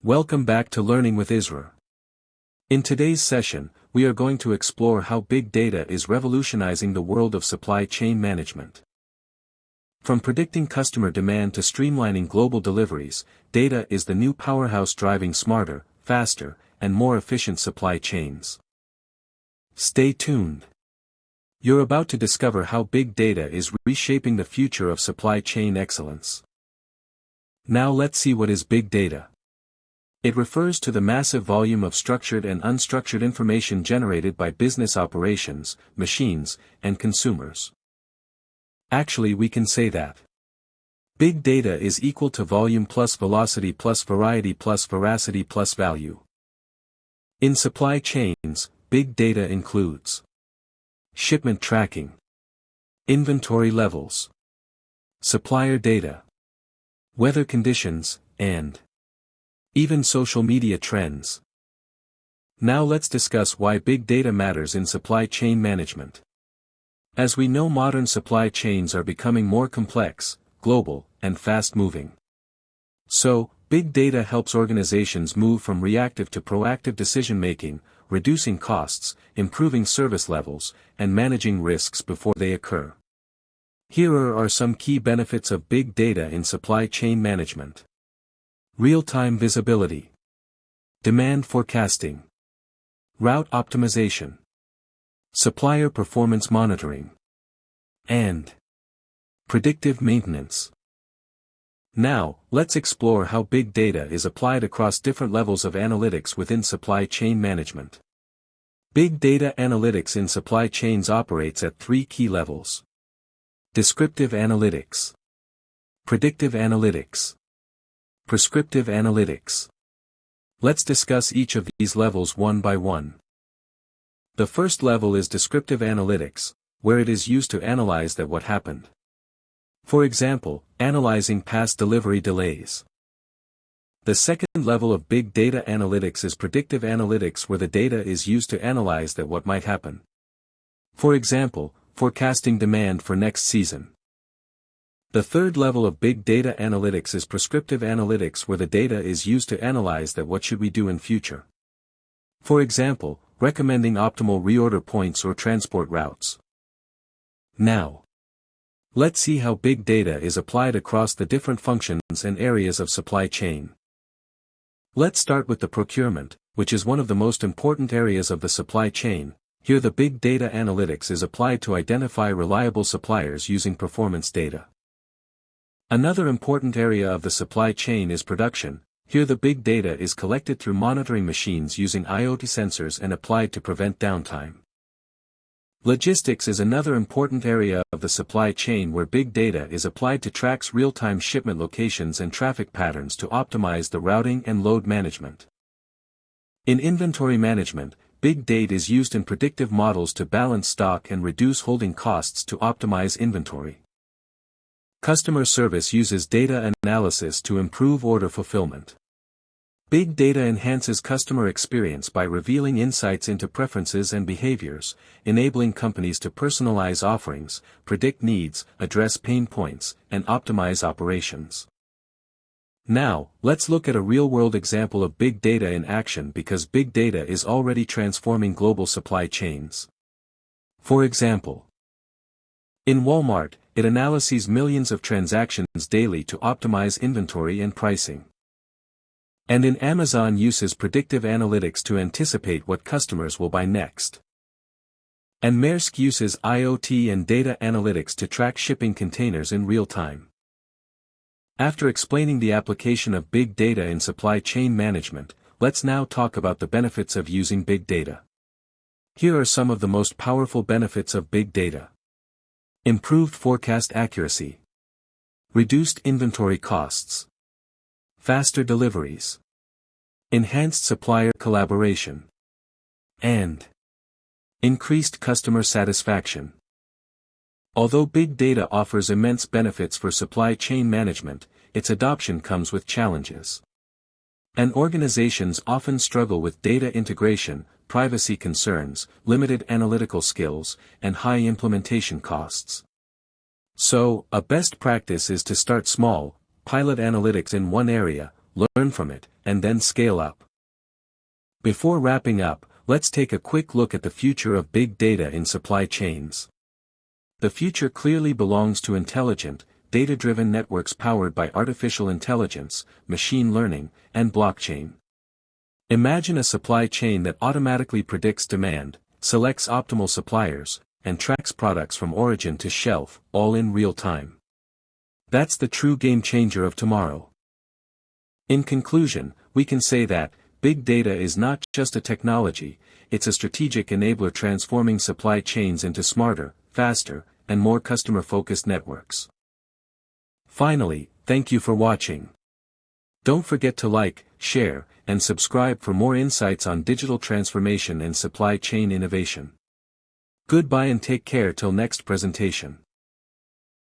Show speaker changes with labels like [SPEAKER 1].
[SPEAKER 1] Welcome back to Learning with ISRAR. In today's session, we are going to explore how big data is revolutionizing the world of supply chain management. From predicting customer demand to streamlining global deliveries, data is the new powerhouse driving smarter, faster, and more efficient supply chains. Stay tuned. You're about to discover how big data is reshaping the future of supply chain excellence. Now let's see what is big data. It refers to the massive volume of structured and unstructured information generated by business operations, machines, and consumers. Actually, we can say that big data is equal to volume plus velocity plus variety plus veracity plus value. In supply chains, big data includes shipment tracking, inventory levels, supplier data, weather conditions, and even social media trends. Now let's discuss why big data matters in supply chain management. As we know, modern supply chains are becoming more complex, global, and fast-moving. So, big data helps organizations move from reactive to proactive decision-making, reducing costs, improving service levels, and managing risks before they occur. Here are some key benefits of big data in supply chain management. Real-time visibility, demand forecasting, route optimization, supplier performance monitoring, and predictive maintenance. Now, let's explore how big data is applied across different levels of analytics within supply chain management. Big data analytics in supply chains operates at three key levels: descriptive analytics, predictive analytics, prescriptive analytics. Let's discuss each of these levels one by one. The first level is descriptive analytics, where it is used to analyze what happened. For example, analyzing past delivery delays. The second level of big data analytics is predictive analytics, where the data is used to analyze what might happen. For example, forecasting demand for next season. The third level of big data analytics is prescriptive analytics, where the data is used to analyze what should we do in future. For example, recommending optimal reorder points or transport routes. Now, let's see how big data is applied across the different functions and areas of supply chain. Let's start with the procurement, which is one of the most important areas of the supply chain. Here the big data analytics is applied to identify reliable suppliers using performance data. Another important area of the supply chain is production. Here the big data is collected through monitoring machines using IoT sensors and applied to prevent downtime. Logistics is another important area of the supply chain, where big data is applied to track real-time shipment locations and traffic patterns to optimize the routing and load management. In inventory management, big data is used in predictive models to balance stock and reduce holding costs to optimize inventory. Customer service uses data analysis to improve order fulfillment. Big data enhances customer experience by revealing insights into preferences and behaviors, enabling companies to personalize offerings, predict needs, address pain points, and optimize operations. Now, let's look at a real-world example of big data in action, because big data is already transforming global supply chains. For example, in Walmart, it analyzes millions of transactions daily to optimize inventory and pricing. And in Amazon, uses predictive analytics to anticipate what customers will buy next. And Maersk uses IoT and data analytics to track shipping containers in real time. After explaining the application of big data in supply chain management, let's now talk about the benefits of using big data. Here are some of the most powerful benefits of big data. Improved forecast accuracy, reduced inventory costs, faster deliveries, enhanced supplier collaboration, and increased customer satisfaction. Although big data offers immense benefits for supply chain management, its adoption comes with challenges. And organizations often struggle with data integration, privacy concerns, limited analytical skills, and high implementation costs. So, a best practice is to start small, pilot analytics in one area, learn from it, and then scale up. Before wrapping up, let's take a quick look at the future of big data in supply chains. The future clearly belongs to intelligent, data-driven networks powered by artificial intelligence, machine learning, and blockchain. Imagine a supply chain that automatically predicts demand, selects optimal suppliers, and tracks products from origin to shelf, all in real time. That's the true game changer of tomorrow. In conclusion, we can say that, big data is not just a technology, it's a strategic enabler transforming supply chains into smarter, faster, and more customer-focused networks. Finally, thank you for watching. Don't forget to like, share, and subscribe for more insights on digital transformation and supply chain innovation. Goodbye and take care till next presentation.